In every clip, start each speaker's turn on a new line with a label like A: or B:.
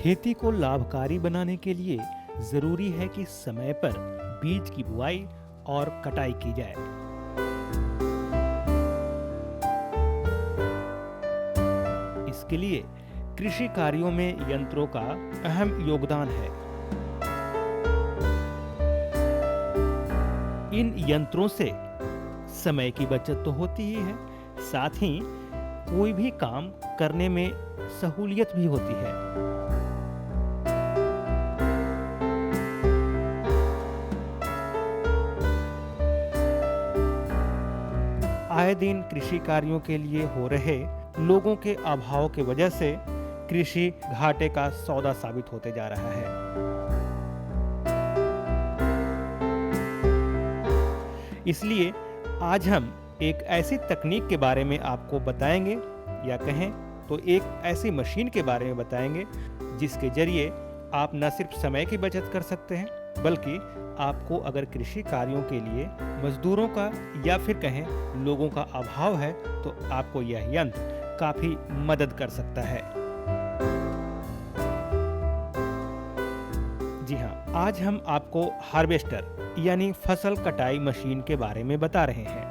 A: खेती को लाभकारी बनाने के लिए जरूरी है कि समय पर बीज की बुआई और कटाई की जाए। इसके लिए कृषि कार्यों में यंत्रों का अहम योगदान है। इन यंत्रों से समय की बचत तो होती ही है, साथ ही कोई भी काम करने में सहूलियत भी होती है। आए दिन कृषि कार्यों के लिए हो रहे लोगों के अभाव की वजह से कृषि घाटे का सौदा साबित होते जा रहा है। इसलिए आज हम एक ऐसी तकनीक के बारे में आपको बताएंगे, या कहें तो एक ऐसी मशीन के बारे में बताएंगे जिसके जरिए आप न सिर्फ समय की बचत कर सकते हैं, बल्कि आपको अगर कृषि कार्यों के लिए मजदूरों का या फिर कहें लोगों का अभाव है तो आपको यह यंत्र काफी मदद कर सकता है। जी हाँ, आज हम आपको हार्वेस्टर यानी फसल कटाई मशीन के बारे में बता रहे हैं।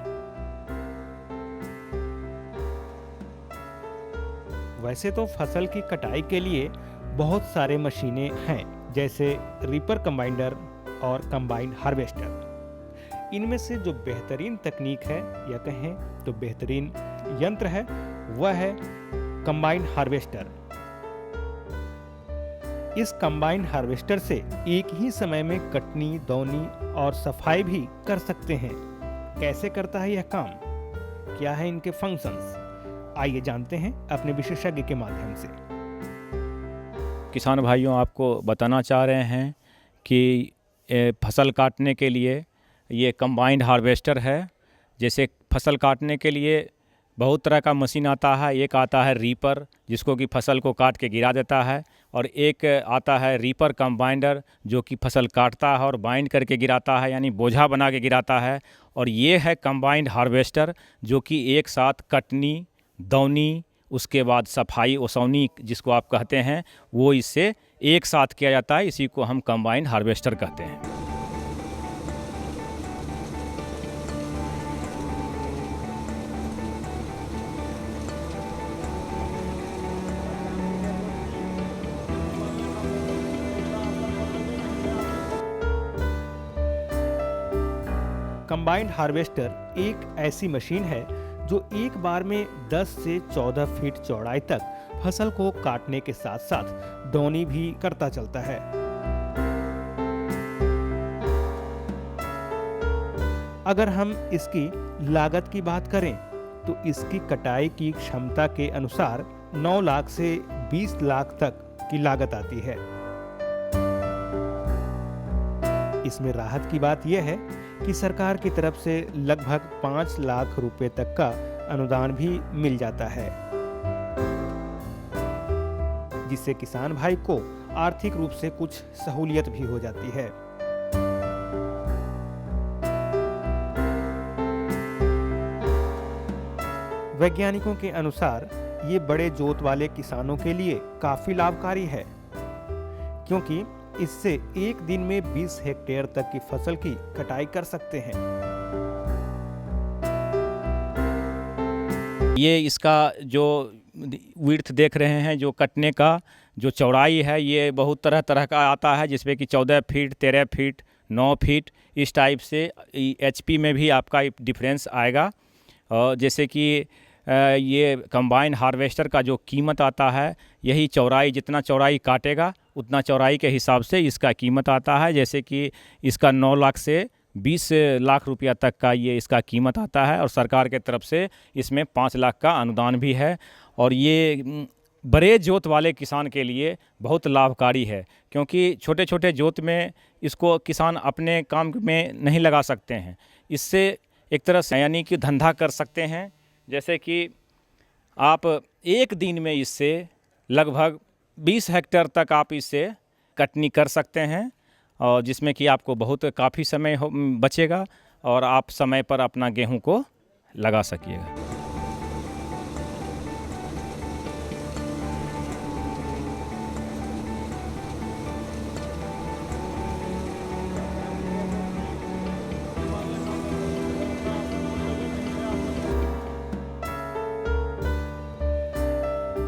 A: वैसे तो फसल की कटाई के लिए बहुत सारे मशीनें हैं, जैसे रीपर कंबाइनर और कंबाइन हार्वेस्टर। इनमें से जो बेहतरीन तकनीक है या कहें तो बेहतरीन यंत्र है वह है कंबाइन हार्वेस्टर। इस कंबाइन हार्वेस्टर से एक ही समय में कटनी, दौनी और सफाई भी कर सकते हैं। कैसे करता है यह काम, क्या है इनके फंक्शंस, आइए जानते हैं अपने विशेषज्ञ के माध्यम से।
B: किसान भाइयों, आपको बताना चाह रहे हैं कि फसल काटने के लिए ये कंबाइंड हार्वेस्टर है। जैसे फसल काटने के लिए बहुत तरह का मशीन आता है। एक आता है रीपर, जिसको कि फसल को काट के गिरा देता है, और एक आता है रीपर कंबाइंडर, जो कि फसल काटता है और बाइंड करके गिराता है, यानी बोझा बना के गिराता है। और ये है कंबाइंड हार्वेस्टर, जो कि एक साथ कटनी, दौनी, उसके बाद सफाई, ओसौनी जिसको आप कहते हैं, वो इससे एक साथ किया जाता है। इसी को हम कंबाइन हार्वेस्टर कहते हैं।
A: कंबाइंड हार्वेस्टर एक ऐसी मशीन है जो एक बार में 10 से 14 फीट चौड़ाई तक फसल को काटने के साथ साथ दौनी भी करता चलता है। अगर हम इसकी लागत की बात करें तो इसकी कटाई की क्षमता के अनुसार 9 लाख से 20 लाख तक की लागत आती है। इसमें राहत की बात यह है कि सरकार की तरफ से लगभग 5 लाख रुपए तक का अनुदान भी मिल जाता है, जिससे किसान भाई को आर्थिक रूप से कुछ सहूलियत भी हो जाती है। वैज्ञानिकों के अनुसार ये बड़े जोत वाले किसानों के लिए काफी लाभकारी है, क्योंकि इससे एक दिन में 20 हेक्टेयर तक की फसल की कटाई कर सकते हैं।
B: ये इसका जो विड्थ देख रहे हैं, जो कटने का जो चौड़ाई है, ये बहुत तरह तरह का आता है, जिसमें कि 14 फीट, 13 फीट, 9 फीट, इस टाइप से एचपी में भी आपका डिफरेंस आएगा। जैसे कि ये कंबाइन हार्वेस्टर का जो कीमत आता है, यही चौड़ाई, जितना चौड़ाई काटेगा उतना चौड़ाई के हिसाब से इसका कीमत आता है। जैसे कि इसका 9 लाख से 20 लाख रुपया तक का ये इसका कीमत आता है, और सरकार के तरफ से इसमें 5 लाख का अनुदान भी है। और ये बड़े जोत वाले किसान के लिए बहुत लाभकारी है, क्योंकि छोटे छोटे जोत में इसको किसान अपने काम में नहीं लगा सकते हैं। इससे एक तरह से यानी कि धंधा कर सकते हैं। जैसे कि आप एक दिन में इससे लगभग 20 हेक्टेयर तक आप इससे कटनी कर सकते हैं, और जिसमें कि आपको बहुत काफ़ी समय बचेगा और आप समय पर अपना गेहूं को लगा सकिएगा।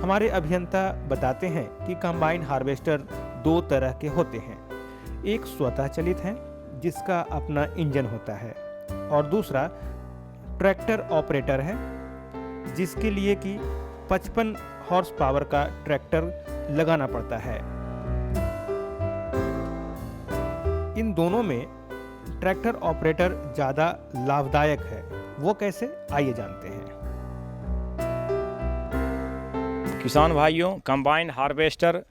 A: हमारे अभियंता बताते हैं कि कंबाइन हार्वेस्टर दो तरह के होते हैं। एक स्वतः चलित है जिसका अपना इंजन होता है, और दूसरा ट्रैक्टर ऑपरेटर है जिसके लिए कि 55 हॉर्स पावर का ट्रैक्टर लगाना पड़ता है। इन दोनों में ट्रैक्टर ऑपरेटर ज़्यादा लाभदायक है। वो कैसे, आइए जानते हैं।
B: किसान भाइयों, कंबाइन हार्वेस्टर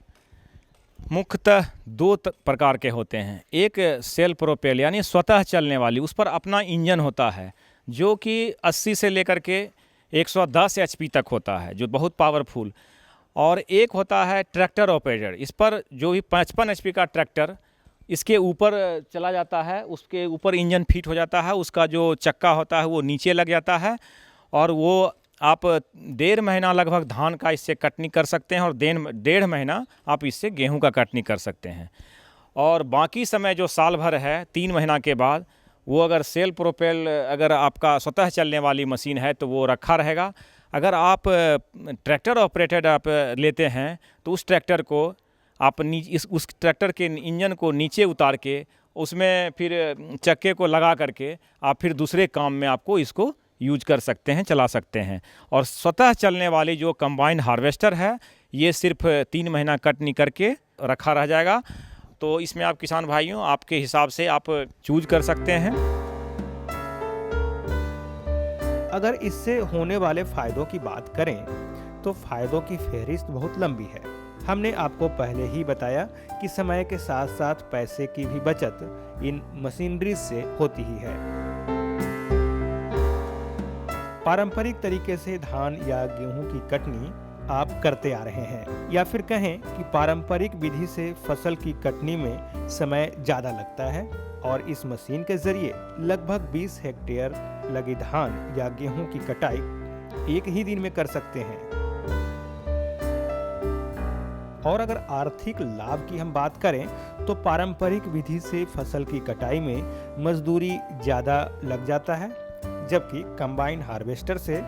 B: मुख्यतः दो प्रकार के होते हैं। एक सेल्फ प्रोपेल यानी स्वतः चलने वाली, उस पर अपना इंजन होता है जो कि 80 से लेकर के 110 एचपी तक होता है, जो बहुत पावरफुल। और एक होता है ट्रैक्टर ऑपरेटर, इस पर जो भी 55 एचपी का ट्रैक्टर इसके ऊपर चला जाता है, उसके ऊपर इंजन फिट हो जाता है, उसका जो चक्का होता है वो नीचे लग जाता है, और वो आप 1.5 महीना लगभग धान का इससे कटनी कर सकते हैं, और 1.5 महीना आप इससे गेहूं का कटनी कर सकते हैं। और बाकी समय जो साल भर है 3 महीना के बाद, वो अगर सेल्फ प्रोपेल अगर आपका स्वतः चलने वाली मशीन है तो वो रखा रहेगा। अगर आप ट्रैक्टर ऑपरेटेड आप लेते हैं तो उस ट्रैक्टर को आप उस ट्रैक्टर के इंजन को नीचे उतार के उसमें फिर चक्के को लगा करके आप फिर दूसरे काम में आपको इसको यूज कर सकते हैं, चला सकते हैं। और स्वतः चलने वाली जो कंबाइन हार्वेस्टर है, ये सिर्फ 3 महीना कटनी करके रखा रह जाएगा। तो इसमें आप किसान भाइयों आपके हिसाब से आप चूज कर सकते हैं।
A: अगर इससे होने वाले फ़ायदों की बात करें तो फ़ायदों की फहरिस्त बहुत लंबी है। हमने आपको पहले ही बताया कि समय के साथ साथ पैसे की भी बचत इन मशीनरी से होती ही है। पारंपरिक तरीके से धान या गेहूं की कटनी आप करते आ रहे हैं, या फिर कहें कि पारंपरिक विधि से फसल की कटनी में समय ज़्यादा लगता है, और इस मशीन के जरिए लगभग 20 हेक्टेयर लगी धान या गेहूं की कटाई एक ही दिन में कर सकते हैं। और अगर आर्थिक लाभ की हम बात करें तो पारंपरिक विधि से फसल की कटाई में मजदूरी ज़्यादा लग जाता है, जबकि कंबाइन हार्वेस्टर से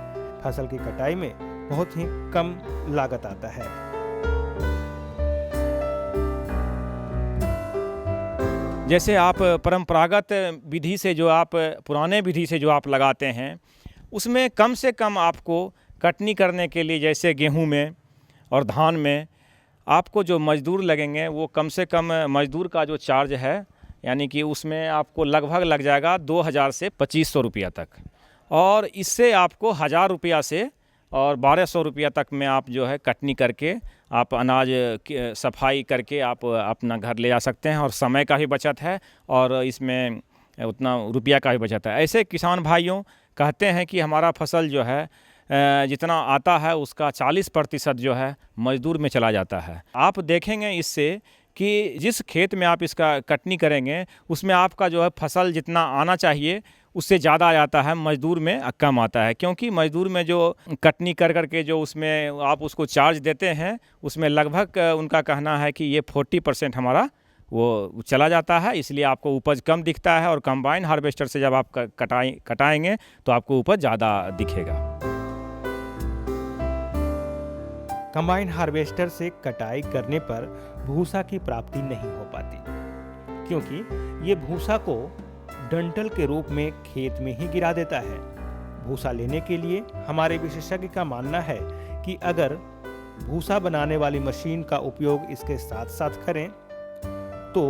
A: फसल की कटाई में बहुत ही कम लागत आता है।
B: जैसे आप परंपरागत विधि से जो आप पुराने विधि से जो आप लगाते हैं, उसमें कम से कम आपको कटनी करने के लिए, जैसे गेहूं में और धान में, आपको जो मज़दूर लगेंगे वो कम से कम मज़दूर का जो चार्ज है, यानी कि उसमें आपको लगभग लग जाएगा 2000 से 2500 रुपया तक। और इससे आपको 1000 रुपया से और 1200 रुपया तक में आप जो है कटनी करके आप अनाज सफाई करके आप अपना घर ले जा सकते हैं, और समय का भी बचत है और इसमें उतना रुपया का भी बचत है। ऐसे किसान भाइयों कहते हैं कि हमारा फसल जो है जितना आता है उसका 40% जो है मज़दूर में चला जाता है। आप देखेंगे इससे कि जिस खेत में आप इसका कटनी करेंगे उसमें आपका जो है फसल जितना आना चाहिए उससे ज़्यादा आ जाता है, मज़दूर में कम आता है। क्योंकि मज़दूर में जो कटनी कर करके जो उसमें आप उसको चार्ज देते हैं, उसमें लगभग उनका कहना है कि ये 40% हमारा वो चला जाता है, इसलिए आपको उपज कम दिखता है। और कंबाइन हार्वेस्टर से जब आप कटाएंगे तो आपको उपज ज़्यादा दिखेगा।
A: कंबाइन हार्वेस्टर से कटाई करने पर भूसा की प्राप्ति नहीं हो पाती, क्योंकि ये भूसा को डंठल के रूप में खेत में ही गिरा देता है। भूसा लेने के लिए हमारे विशेषज्ञ का मानना है कि अगर भूसा बनाने वाली मशीन का उपयोग इसके साथ साथ करें तो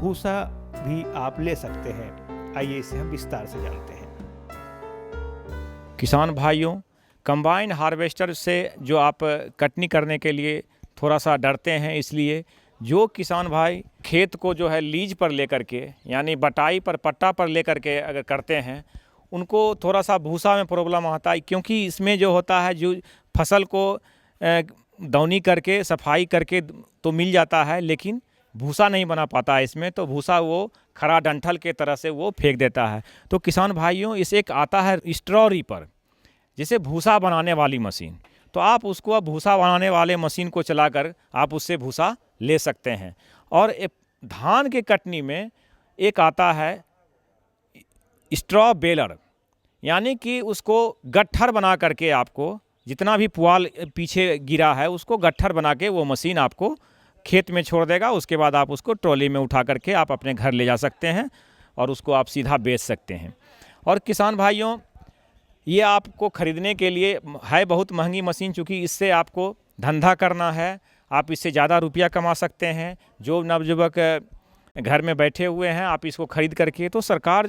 A: भूसा भी आप ले सकते हैं। आइए इसे हम विस्तार से जानते हैं।
B: किसान भाइयों, कंबाइन हार्वेस्टर से जो आप कटनी करने के लिए थोड़ा सा डरते हैं, इसलिए जो किसान भाई खेत को जो है लीज पर लेकर के, यानी बटाई पर पट्टा पर लेकर के अगर करते हैं, उनको थोड़ा सा भूसा में प्रॉब्लम आता है। क्योंकि इसमें जो होता है, जो फसल को दौनी करके सफाई करके तो मिल जाता है, लेकिन भूसा नहीं बना पाता है इसमें। तो भूसा वो खरा डंठल के तरह से वो फेंक देता है। तो किसान भाइयों, इस एक आता है स्ट्रॉ रीपर, जैसे भूसा बनाने वाली मशीन, तो आप उसको भूसा बनाने वाले मशीन को चलाकर आप उससे भूसा ले सकते हैं। और धान के कटनी में एक आता है स्ट्रॉ बेलर, यानी कि उसको गट्ठर बना करके आपको जितना भी पुआल पीछे गिरा है उसको गट्ठर बना के वो मशीन आपको खेत में छोड़ देगा। उसके बाद आप उसको ट्रॉली में उठा करके आप अपने घर ले जा सकते हैं और उसको आप सीधा बेच सकते हैं। और किसान भाइयों, ये आपको ख़रीदने के लिए है बहुत महंगी मशीन, चूँकि इससे आपको धंधा करना है, आप इससे ज़्यादा रुपया कमा सकते हैं। जो नवयुवक घर में बैठे हुए हैं, आप इसको ख़रीद करके, तो सरकार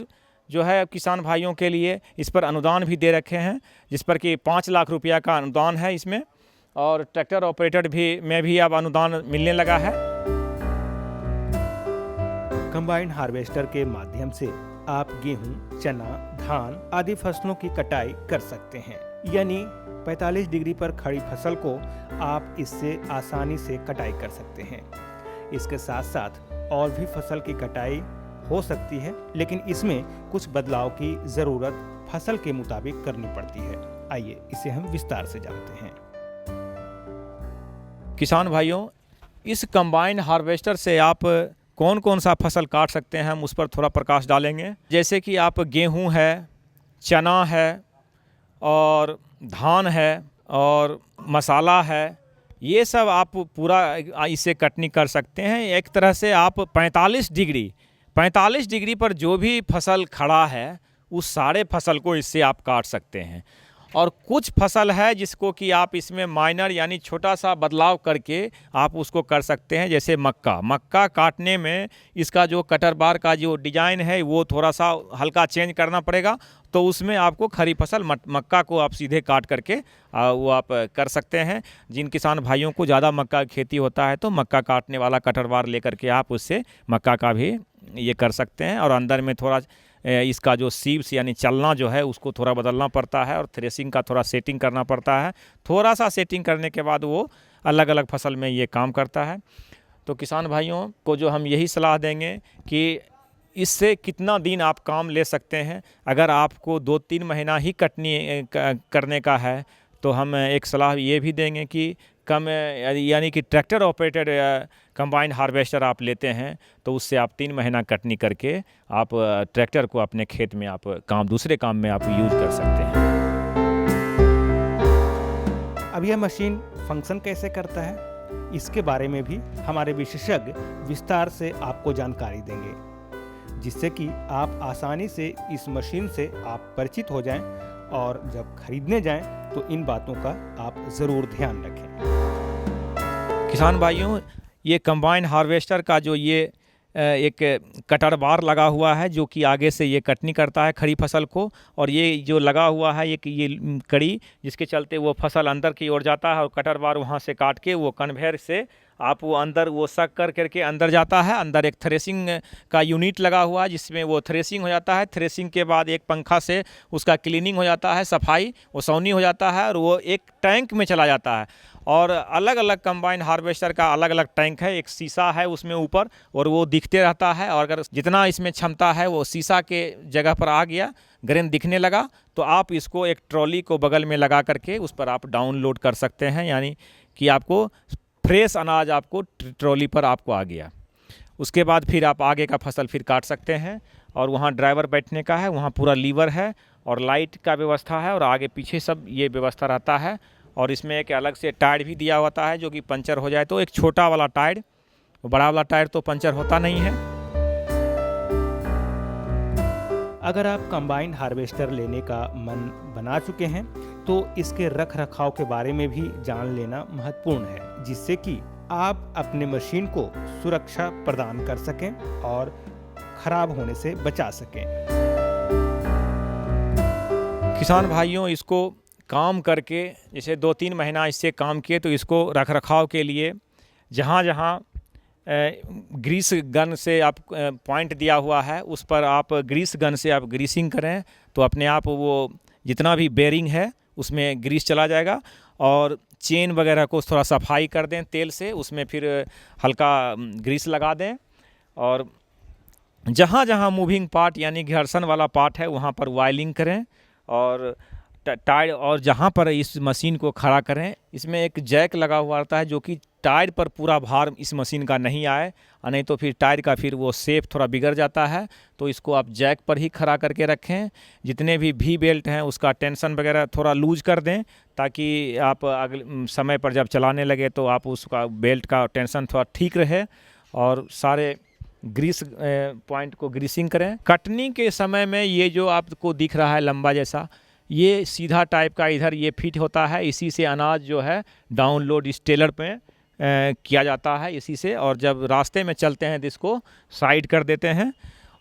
B: जो है किसान भाइयों के लिए इस पर अनुदान भी दे रखे हैं, जिस पर कि 5 लाख रुपया का अनुदान है इसमें, और ट्रैक्टर ऑपरेटर में भी अब अनुदान मिलने लगा है।
A: कंबाइन हार्वेस्टर के माध्यम से आप गेहूं, चना, धान आदि फसलों की कटाई कर सकते हैं, यानी 45 डिग्री पर खड़ी फसल को आप इससे आसानी से कटाई कर सकते हैं। इसके साथ साथ और भी फसल की कटाई हो सकती है, लेकिन इसमें कुछ बदलाव की ज़रूरत फसल के मुताबिक करनी पड़ती है। आइए इसे हम विस्तार से जानते हैं।
B: किसान भाइयों, इस कंबाइन हार्वेस्टर से आप कौन कौन सा फसल काट सकते हैं, हम उस पर थोड़ा प्रकाश डालेंगे। जैसे कि आप गेहूं है, चना है और धान है और मसाला है, ये सब आप पूरा इससे कटनी कर सकते हैं। एक तरह से आप 45 डिग्री पर जो भी फसल खड़ा है उस सारे फसल को इससे आप काट सकते हैं। और कुछ फसल है जिसको कि आप इसमें माइनर यानी छोटा सा बदलाव करके आप उसको कर सकते हैं। जैसे मक्का काटने में इसका जो कटर बार का जो डिज़ाइन है वो थोड़ा सा हल्का चेंज करना पड़ेगा, तो उसमें आपको खरी फसल मक्का को आप सीधे काट करके वो आप कर सकते हैं। जिन किसान भाइयों को ज़्यादा मक्का की खेती होता है तो मक्का काटने वाला कटर बार लेकर के आप उससे मक्का का भी ये कर सकते हैं। और अंदर में थोड़ा इसका जो सीव्स यानी चलना जो है उसको थोड़ा बदलना पड़ता है और थ्रेसिंग का थोड़ा सेटिंग करना पड़ता है। थोड़ा सा सेटिंग करने के बाद वो अलग अलग फसल में ये काम करता है। तो किसान भाइयों को जो हम यही सलाह देंगे कि इससे कितना दिन आप काम ले सकते हैं। अगर आपको 2-3 महीना ही कटनी करने का है तो हम एक सलाह ये भी देंगे कि कम यानी कि ट्रैक्टर ऑपरेटेड कंबाइन हार्वेस्टर आप लेते हैं तो उससे आप 3 महीना कटनी करके आप ट्रैक्टर को अपने खेत में आप दूसरे काम में आप यूज़ कर सकते हैं।
A: अब यह मशीन फंक्शन कैसे करता है, इसके बारे में भी हमारे विशेषज्ञ विस्तार से आपको जानकारी देंगे, जिससे कि आप आसानी से इस मशीन से आप परिचित हो जाएं और जब खरीदने जाएं तो इन बातों का आप ज़रूर ध्यान रखें।
B: किसान भाइयों, ये कंबाइन हार्वेस्टर का जो ये एक कटर बार लगा हुआ है जो कि आगे से ये कटनी करता है खड़ी फसल को, और ये जो लगा हुआ है ये कड़ी जिसके चलते वो फसल अंदर की ओर जाता है और कटर बार वहाँ से काट के वो कन्वेयर से आप वो अंदर वो सक करके अंदर जाता है। अंदर एक थ्रेसिंग का यूनिट लगा हुआ है जिसमें वो थ्रेसिंग हो जाता है। थ्रेसिंग के बाद एक पंखा से उसका क्लीनिंग हो जाता है, सफाई ओसौनी हो जाता है और वो एक टैंक में चला जाता है। और अलग अलग कंबाइन हार्वेस्टर का अलग अलग टैंक है, एक शीशा है उसमें ऊपर और वो दिखते रहता है, और अगर जितना इसमें क्षमता है वो शीशा के जगह पर आ गया, ग्रेन दिखने लगा, तो आप इसको एक ट्रॉली को बगल में लगा करके उस पर आप डाउनलोड कर सकते हैं, यानी कि आपको फ्रेश अनाज आपको ट्रॉली पर आपको आ गया। उसके बाद फिर आप आगे का फसल फिर काट सकते हैं। और वहाँ ड्राइवर बैठने का है, वहाँ पूरा लीवर है और लाइट का व्यवस्था है और आगे पीछे सब ये व्यवस्था रहता है। और इसमें एक अलग से टायर भी दिया होता है जो कि पंचर हो जाए तो एक छोटा वाला टायर, बड़ा वाला टायर तो पंचर होता नहीं है।
A: अगर आप कंबाइन हार्वेस्टर लेने का मन बना चुके हैं तो इसके रख रखाव के बारे में भी जान लेना महत्वपूर्ण है, जिससे कि आप अपने मशीन को सुरक्षा प्रदान कर सकें और खराब होने से बचा सकें।
B: किसान भाइयों, इसको काम करके जैसे 2-3 महीना इससे काम किए तो इसको रख रखाव के लिए जहाँ जहाँ ग्रीस गन से आप पॉइंट दिया हुआ है उस पर आप ग्रीस गन से आप ग्रीसिंग करें तो अपने आप वो जितना भी बेरिंग है उसमें ग्रीस चला जाएगा। और चेन वगैरह को थोड़ा सफाई कर दें तेल से, उसमें फिर हल्का ग्रीस लगा दें। और जहाँ जहाँ मूविंग पार्ट यानी घर्षण वाला पार्ट है वहाँ पर वायलिंग करें और टायर, और जहाँ पर इस मशीन को खड़ा करें इसमें एक जैक लगा हुआ रहता है जो कि टायर पर पूरा भार इस मशीन का नहीं आए, और नहीं तो फिर टायर का फिर वो शेप थोड़ा बिगड़ जाता है। तो इसको आप जैक पर ही खड़ा करके रखें। जितने भी वी बेल्ट हैं उसका टेंशन वगैरह थोड़ा लूज कर दें, ताकि आप अगले समय पर जब चलाने लगे तो आप उसका बेल्ट का टेंशन थोड़ा ठीक रहे, और सारे ग्रीस पॉइंट को ग्रीसिंग करें। कटनी के समय में ये जो आपको दिख रहा है लंबा जैसा, ये सीधा टाइप का इधर ये फिट होता है। इसी से अनाज जो है डाउनलोड इस टेलर पे किया जाता है इसी से, और जब रास्ते में चलते हैं तो इसको साइड कर देते हैं।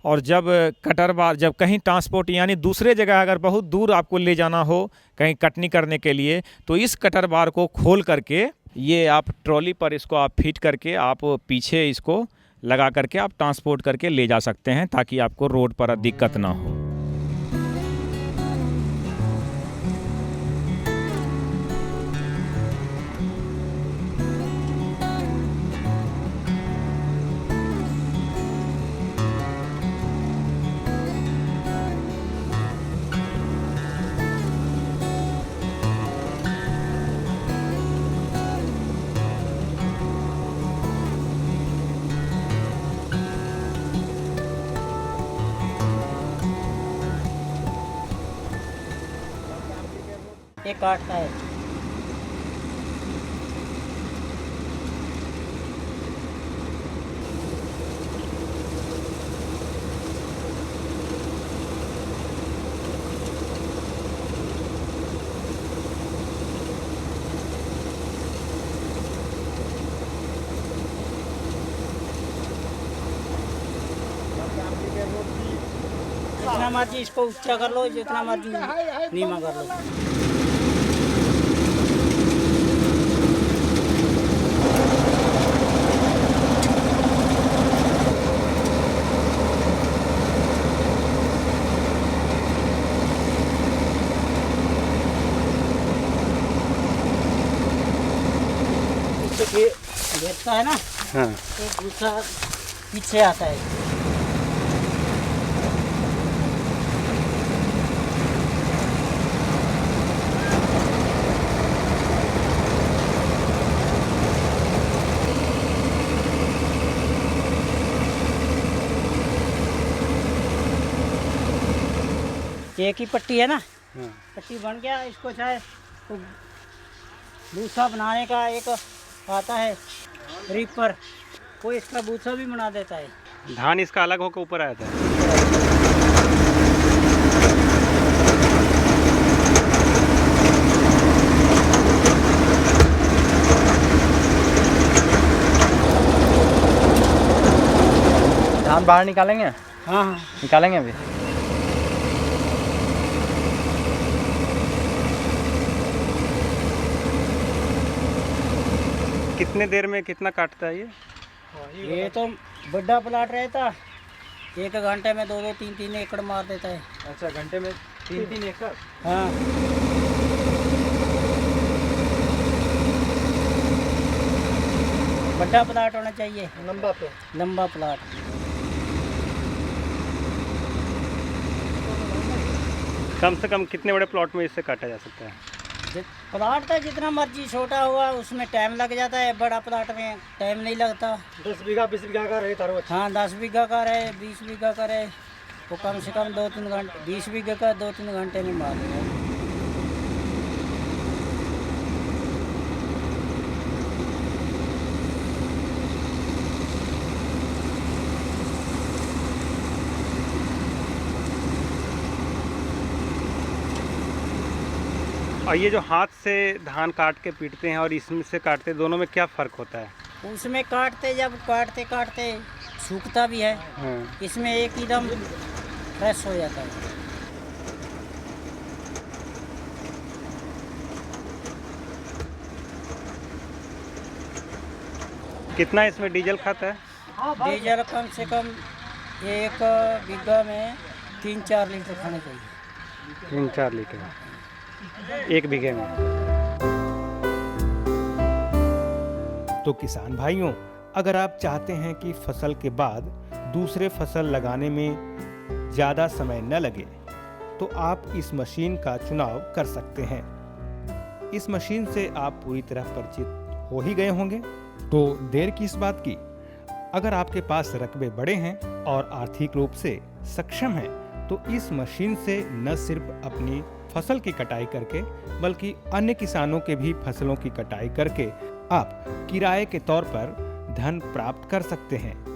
B: और जब कटर बार जब कहीं ट्रांसपोर्ट यानी दूसरे जगह अगर बहुत दूर आपको ले जाना हो कहीं कटनी करने के लिए, तो इस कटर बार को खोल करके ये आप ट्रॉली पर इसको आप फिट करके आप पीछे इसको लगा करके आप ट्रांसपोर्ट करके ले जा सकते हैं, ताकि आपको रोड पर दिक्कत ना हो।
C: ये काटता है। जितना मर्जी इसको ऊंचा कर लो, जितना मर्जी नीमा कर लो। घेरता है ना,
A: हाँ।
C: तो दूसरा पीछे आता है। एक ही पट्टी है ना, पट्टी बन गया। इसको चाहे तो भूसा बनाने का एक आता है रीपर, कोई इसका भूसा भी बना देता है।
A: धान इसका अलग होकर ऊपर आया था।
D: धान बाहर निकालेंगे?
C: हाँ हाँ,
D: निकालेंगे अभी।
A: कितने देर में कितना काटता है ये?
C: ये तो बड़ा प्लाट रहता, 1 घंटे में 2-2, 3-3 एकड़ मार देता है।
D: अच्छा, घंटे में 3-3 एकड़?
C: हाँ, बड़ा प्लाट होना चाहिए,
D: लंबा पे।
C: लंबा प्लाट।
A: कम से कम कितने बड़े प्लॉट में इससे काटा जा सकता है?
C: प्लाट तो जितना मर्जी छोटा हुआ उसमें टाइम लग जाता है, बड़ा प्लाट में टाइम नहीं लगता।
D: 10 बीघा 20 बीघा का रहे तारो।
C: हाँ, 10 बीघा का रहे, 20 बीघा का रहे, वो कम से कम 2-3 घंटे, 20 बीघा का 2-3 घंटे में मार देगा।
A: और ये जो हाथ से धान काट के पीटते हैं और इसमें से काटते हैं, दोनों में क्या फ़र्क होता है?
C: उसमें जब काटते काटते सूखता भी है,
A: हाँ।
C: इसमें एकदम फ्रेश हो जाता है।
A: कितना इसमें डीजल खाता है?
C: डीजल कम से कम 1 बीघा में 3-4 लीटर खाने चाहिए।
A: 3-4 लीटर 1 बीघे में। तो किसान भाइयों, अगर आप चाहते हैं कि फसल के बाद दूसरे फसल लगाने में ज़्यादा समय न लगे, तो आप इस मशीन का चुनाव कर सकते हैं। इस मशीन से आप पूरी तरह परिचित हो ही गए होंगे। तो देर किस बात की? अगर आपके पास रकबे बड़े हैं और आर्थिक रूप से सक्षम हैं, तो इस मशीन से न सिर्फ अपनी फसल की कटाई करके बल्कि अन्य किसानों के भी फसलों की कटाई करके आप किराए के तौर पर धन प्राप्त कर सकते हैं।